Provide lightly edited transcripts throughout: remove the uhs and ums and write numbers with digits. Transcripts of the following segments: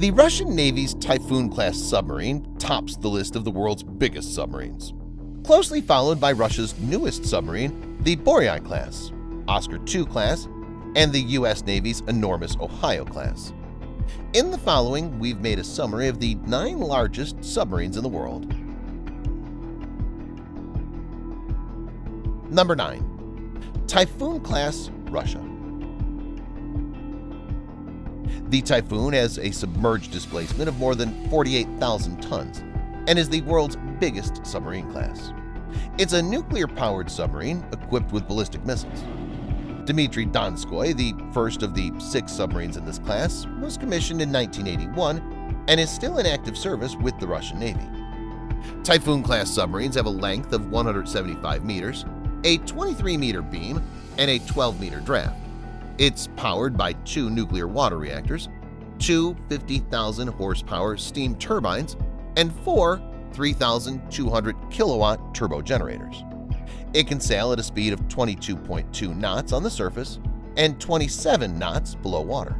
The Russian Navy's Typhoon-class submarine tops the list of the world's biggest submarines, closely followed by Russia's newest submarine, the BOREI class, Oscar II class, and the U.S. Navy's enormous Ohio class. In the following, we've made a summary of the 9 largest submarines in the world. Number 9. Typhoon-class Russia. The Typhoon has a submerged displacement of more than 48,000 tons and is the world's biggest submarine class. It's a nuclear-powered submarine equipped with ballistic missiles. Dmitry Donskoy, the first of the 6 submarines in this class, was commissioned in 1981 and is still in active service with the Russian Navy. Typhoon-class submarines have a length of 175 meters, a 23-meter beam, and a 12-meter draft. It's powered by 2 nuclear water reactors, 2 50,000-horsepower steam turbines, and 4 3,200-kilowatt turbogenerators. It can sail at a speed of 22.2 knots on the surface and 27 knots below water.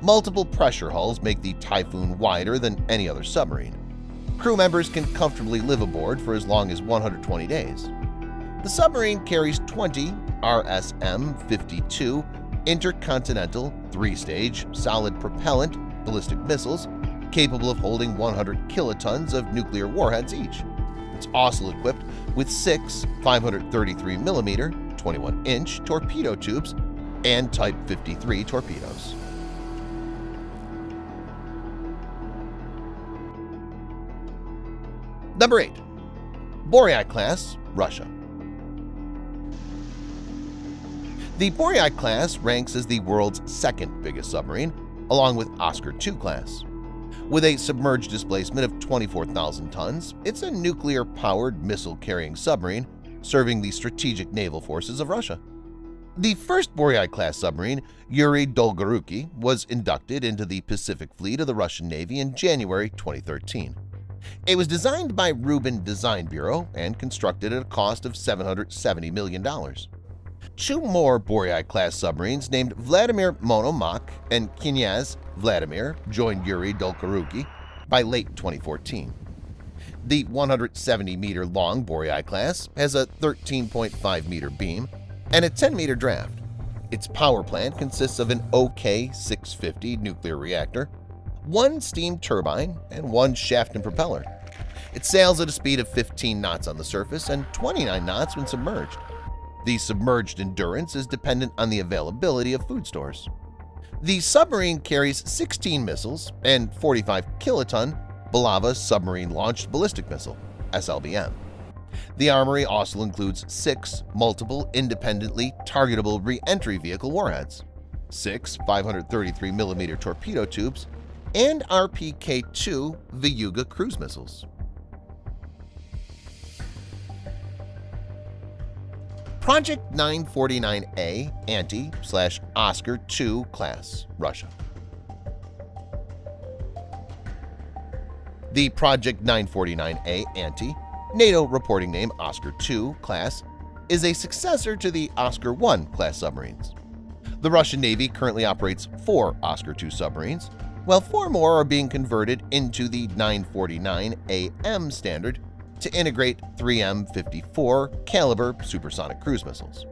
Multiple pressure hulls make the Typhoon wider than any other submarine. Crew members can comfortably live aboard for as long as 120 days. The submarine carries 20 RSM-52 intercontinental 3-stage solid propellant ballistic missiles capable of holding 100 kilotons of nuclear warheads each. It's also equipped with 6 533mm 21-inch torpedo tubes and Type 53 torpedoes. Number 8. BOREI class Russia. The BOREI class ranks as the world's 2nd biggest submarine, along with Oscar II class. With a submerged displacement of 24,000 tons, it's a nuclear-powered missile-carrying submarine serving the strategic naval forces of Russia. The first BOREI-class submarine, Yuri Dolgoruki, was inducted into the Pacific Fleet of the Russian Navy in January 2013. It was designed by Rubin Design Bureau and constructed at a cost of $770 million. 2 more BOREI-class submarines named Vladimir Monomakh and Knyaz Vladimir joined Yuri Dolgoruki by late 2014. The 170-meter-long BOREI class has a 13.5-meter beam and a 10-meter draft. Its power plant consists of an OK-650 nuclear reactor, 1 steam turbine, and 1 shaft and propeller. It sails at a speed of 15 knots on the surface and 29 knots when submerged. The submerged endurance is dependent on the availability of food stores. The submarine carries 16 missiles and 45-kiloton Bulava submarine-launched ballistic missile (SLBM). The armory also includes 6 multiple independently targetable re-entry vehicle warheads, 6 533mm torpedo tubes, and RPK-2 Vyuga cruise missiles. Project 949A Anti/Oscar II class Russia. The Project 949A Anti, NATO reporting name Oscar II class, is a successor to the Oscar I class submarines. The Russian Navy currently operates 4 Oscar II submarines, while 4 more are being converted into the 949AM standard to integrate 3M54 caliber supersonic cruise missiles.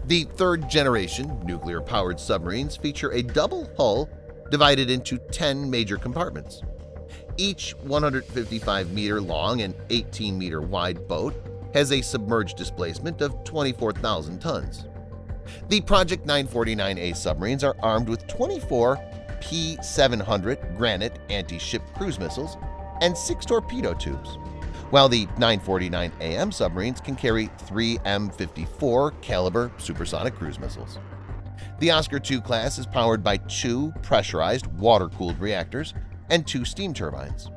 The 3rd-generation nuclear-powered submarines feature a double hull divided into 10 major compartments. Each 155-meter-long and 18-meter-wide boat has a submerged displacement of 24,000 tons. The Project 949A submarines are armed with 24 P-700 Granite anti-ship cruise missiles and 6 torpedo tubes, while the 949AM submarines can carry 3 M54 caliber supersonic cruise missiles. The Oscar II class is powered by 2 pressurized water-cooled reactors and 2 steam turbines.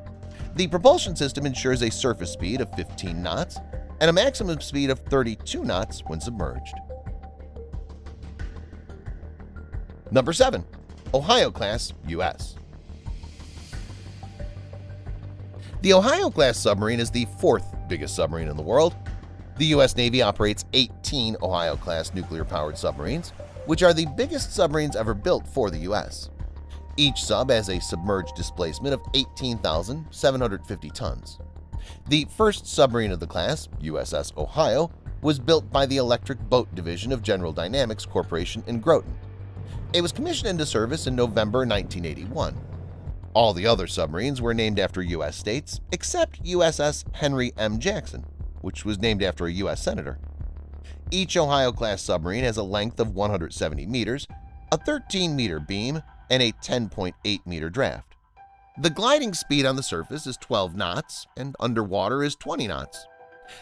The propulsion system ensures a surface speed of 15 knots and a maximum speed of 32 knots when submerged. Number 7. Ohio class U.S. The Ohio-class submarine is the 4th biggest submarine in the world. The U.S. Navy operates 18 Ohio-class nuclear-powered submarines, which are the biggest submarines ever built for the U.S. Each sub has a submerged displacement of 18,750 tons. The first submarine of the class, USS Ohio, was built by the Electric Boat Division of General Dynamics Corporation in Groton. It was commissioned into service in November 1981. All the other submarines were named after U.S. states, except USS Henry M. Jackson, which was named after a U.S. senator. Each Ohio-class submarine has a length of 170 meters, a 13-meter beam, and a 10.8-meter draft. The gliding speed on the surface is 12 knots and underwater is 20 knots.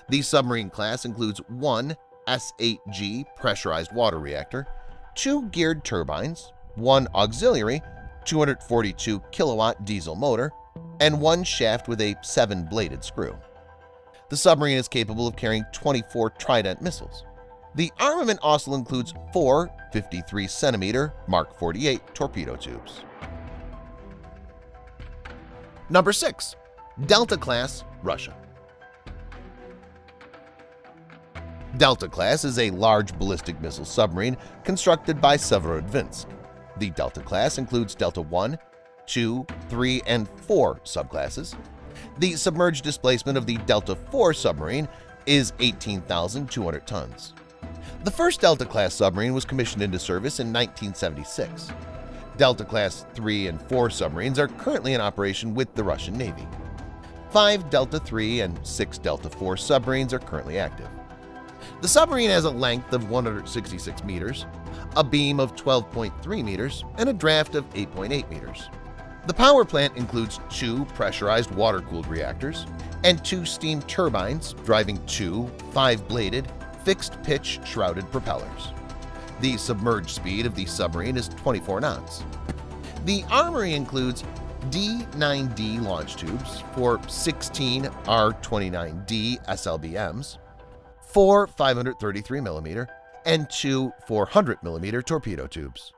The submarine class includes one S-8G pressurized water reactor, two geared turbines, one auxiliary 242-kilowatt diesel motor, and one shaft with a 7-bladed screw. The submarine is capable of carrying 24 Trident missiles. The armament also includes 4 53-centimeter Mark 48 torpedo tubes. Number 6. Delta-class, Russia. Delta-class is a large ballistic missile submarine constructed by Severodvinsk. The Delta-class includes Delta-1, 2, 3, and 4 subclasses. The submerged displacement of the Delta-4 submarine is 18,200 tons. The first Delta-class submarine was commissioned into service in 1976. Delta-class 3 and 4 submarines are currently in operation with the Russian Navy. 5 Delta-3 and 6 Delta-4 submarines are currently active. The submarine has a length of 166 meters, a beam of 12.3 meters, and a draft of 8.8 meters. The power plant includes 2 pressurized water-cooled reactors and 2 steam turbines driving 2 5-bladed, fixed-pitch shrouded propellers. The submerged speed of the submarine is 24 knots. The armory includes D-9D launch tubes for 16 R-29D SLBMs, 4 533mm, and 2 400mm torpedo tubes.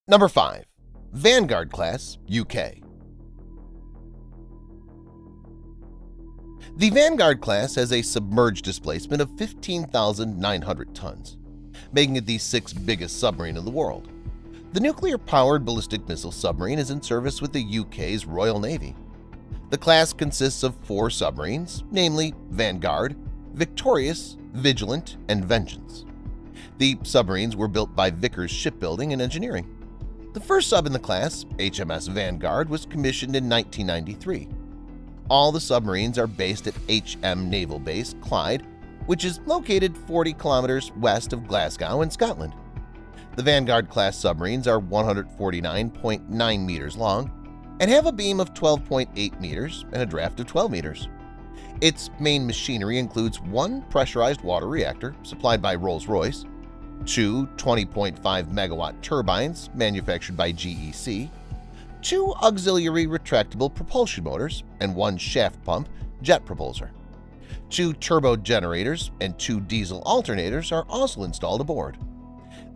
Number 5. Vanguard class, UK. The Vanguard class has a submerged displacement of 15,900 tons, making it the 6th biggest submarine in the world. The nuclear-powered ballistic missile submarine is in service with the UK's Royal Navy. The class consists of 4 submarines, namely Vanguard, Victorious, Vigilant, and Vengeance. The submarines were built by Vickers Shipbuilding and Engineering. The first sub in the class, HMS Vanguard, was commissioned in 1993. All the submarines are based at HM Naval Base, Clyde, which is located 40 kilometers west of Glasgow in Scotland. The Vanguard-class submarines are 149.9 meters long and have a beam of 12.8 meters and a draft of 12 meters. Its main machinery includes 1 pressurized water reactor supplied by Rolls-Royce, 2 20.5 megawatt turbines manufactured by GEC, 2 auxiliary retractable propulsion motors, and 1 shaft pump jet propulsor. 2 turbo generators and 2 diesel alternators are also installed aboard.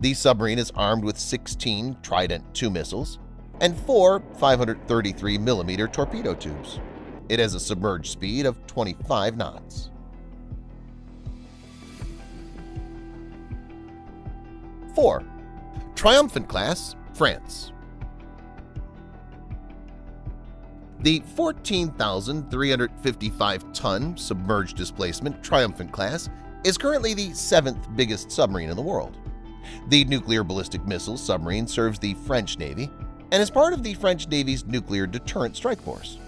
The submarine is armed with 16 Trident II missiles and 4 533mm torpedo tubes. It has a submerged speed of 25 knots. 4. Triomphant class, France. The 14,355-ton submerged displacement Triomphant class is currently the 7th biggest submarine in the world. The nuclear ballistic missile submarine serves the French Navy and is part of the French Navy's nuclear deterrent strike force.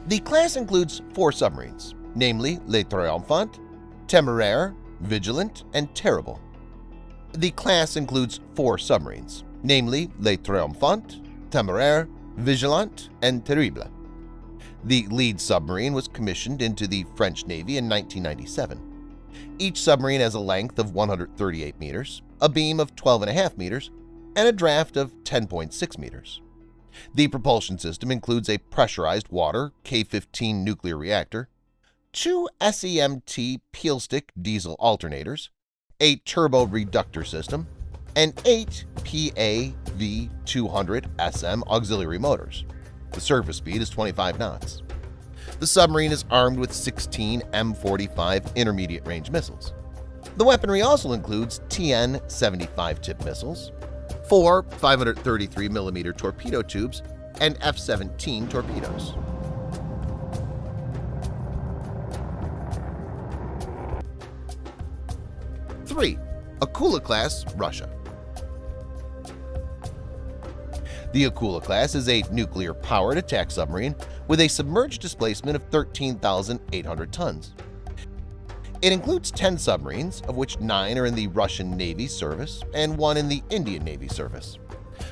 The class includes 4 submarines, namely Les Triomphant, Téméraire, Vigilant, and Terrible. The class includes 4 submarines, namely Les Triomphant, Téméraire, Vigilant, and Terrible. The lead submarine was commissioned into the French Navy in 1997. Each submarine has a length of 138 meters, a beam of 12.5 meters, and a draft of 10.6 meters. The propulsion system includes a pressurized water K-15 nuclear reactor, 2 SEMT peel-stick diesel alternators, a turbo reductor system, and 8 PAV200SM auxiliary motors. The surface speed is 25 knots. The submarine is armed with 16 M45 intermediate-range missiles. The weaponry also includes TN-75 tip missiles, 4 533mm torpedo tubes, and F-17 torpedoes. Three, AKULA class, Russia. The AKULA class is a nuclear-powered attack submarine with a submerged displacement of 13,800 tons. It includes 10 submarines, of which 9 are in the Russian Navy service and 1 in the Indian Navy service.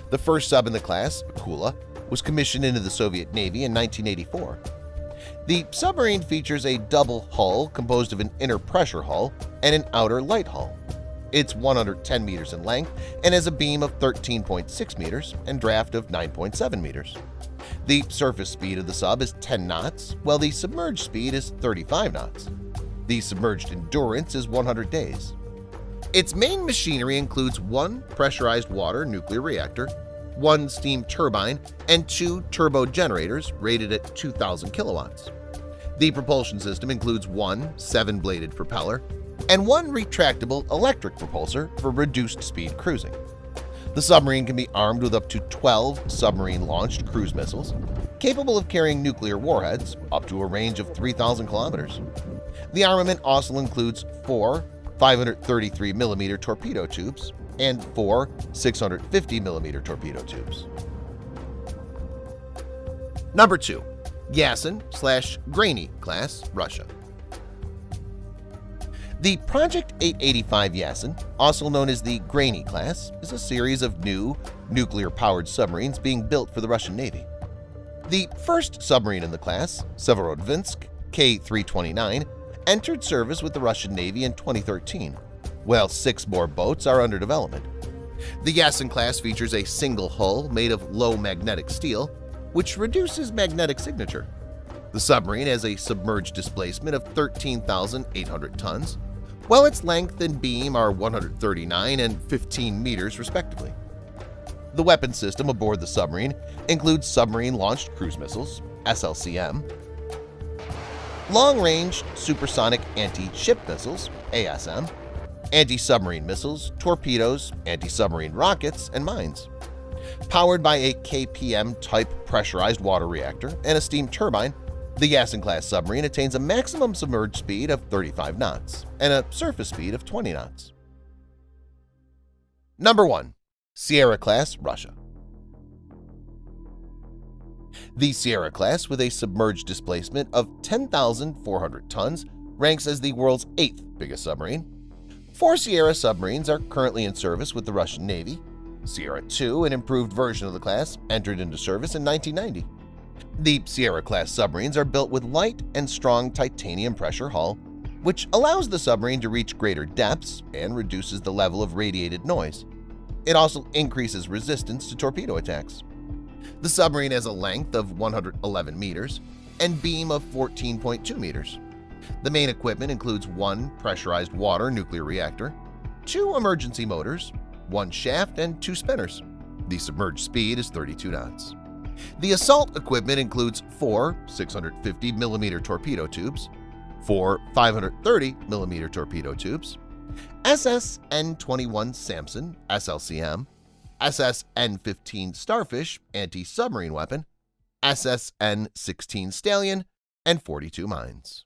The first sub in the class, AKULA, was commissioned into the Soviet Navy in 1984. The submarine features a double hull composed of an inner pressure hull and an outer light hull. It's 110 meters in length and has a beam of 13.6 meters and draft of 9.7 meters. The surface speed of the sub is 10 knots, while the submerged speed is 35 knots. The submerged endurance is 100 days. Its main machinery includes 1 pressurized water nuclear reactor, 1 steam turbine, and 2 turbo generators rated at 2,000 kilowatts. The propulsion system includes 1 7-bladed propeller and 1 retractable electric propulsor for reduced speed cruising. The submarine can be armed with up to 12 submarine-launched cruise missiles, capable of carrying nuclear warheads up to a range of 3,000 kilometers. The armament also includes 4 533mm torpedo tubes and 4 650mm torpedo tubes. Number 2. YASEN/GRANEY class, Russia. The Project 885 YASEN, also known as the GRANEY class, is a series of new nuclear-powered submarines being built for the Russian Navy. The first submarine in the class, Severodvinsk K-329, entered service with the Russian Navy in 2013, while 6 more boats are under development. The YASEN class features a single hull made of low magnetic steel, which reduces magnetic signature. The submarine has a submerged displacement of 13,800 tons, while its length and beam are 139 and 15 meters respectively. The weapon system aboard the submarine includes submarine-launched cruise missiles, SLCM, long-range supersonic anti-ship missiles, ASM, anti-submarine missiles, torpedoes, anti-submarine rockets, and mines. Powered by a KPM-type pressurized water reactor and a steam turbine, the YASEN-class submarine attains a maximum submerged speed of 35 knots and a surface speed of 20 knots. Number 1. Sierra-class, Russia. The Sierra class, with a submerged displacement of 10,400 tons, ranks as the world's 8th biggest submarine. 4 Sierra submarines are currently in service with the Russian Navy. Sierra II, an improved version of the class, entered into service in 1990. The Sierra-class submarines are built with light and strong titanium pressure hull, which allows the submarine to reach greater depths and reduces the level of radiated noise. It also increases resistance to torpedo attacks. The submarine has a length of 111 meters and beam of 14.2 meters. The main equipment includes 1 pressurized water nuclear reactor, 2 emergency motors, 1 shaft, and 2 spinners. The submerged speed is 32 knots. The assault equipment includes 4 650mm torpedo tubes, 4 530mm torpedo tubes, SS-N-21 Samson SLCM, SS-N-15 Starfish anti-submarine weapon, SS-N-16 Stallion, and 42 mines.